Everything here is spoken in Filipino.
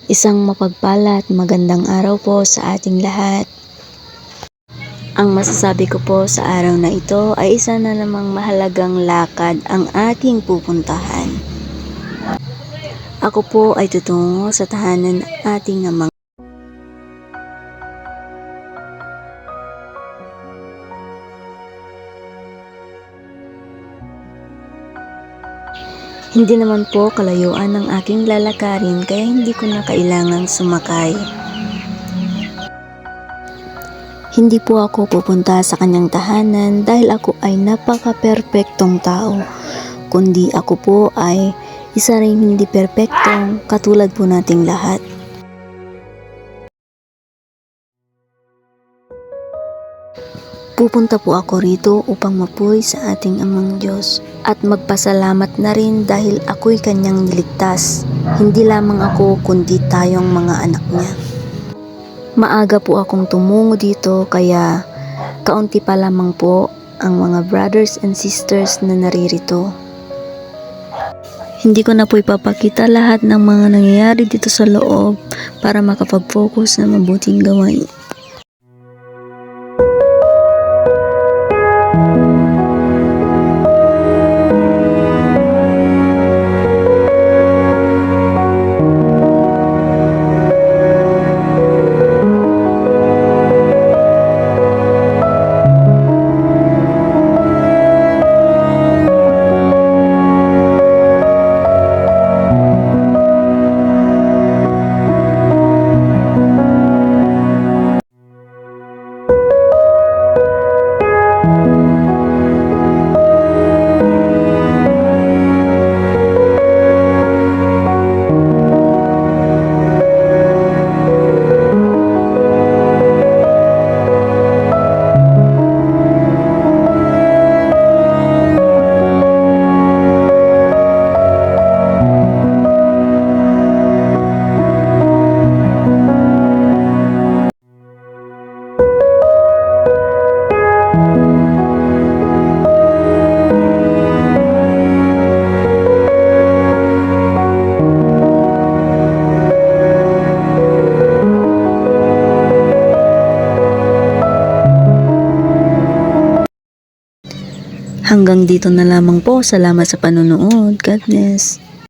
Isang mapagpala at magandang araw po sa ating lahat. Ang masasabi ko po sa araw na ito ay isa na namang mahalagang lakad ang ating pupuntahan. Ako po ay tutungo sa tahanan ng ating amang. Hindi naman po kalayuan ang aking lalakarin kaya hindi ko na kailangang sumakay. Hindi po ako pupunta sa kanyang tahanan dahil ako ay napaka-perpektong tao, kundi ako po ay isa ring hindi perpektong katulad po nating lahat. Pupunta po ako rito upang mapuy sa ating amang Diyos at magpasalamat na rin dahil ako'y kanyang niligtas. Hindi lamang ako kundi tayong mga anak niya. Maaga po akong tumungo dito kaya kaunti pa lamang po ang mga brothers and sisters na naririto. Hindi ko na po ipapakita lahat ng mga nangyayari dito sa loob para makapag-focus na mabuting gawain. Hanggang dito na lamang po. Salamat sa panonood. God bless.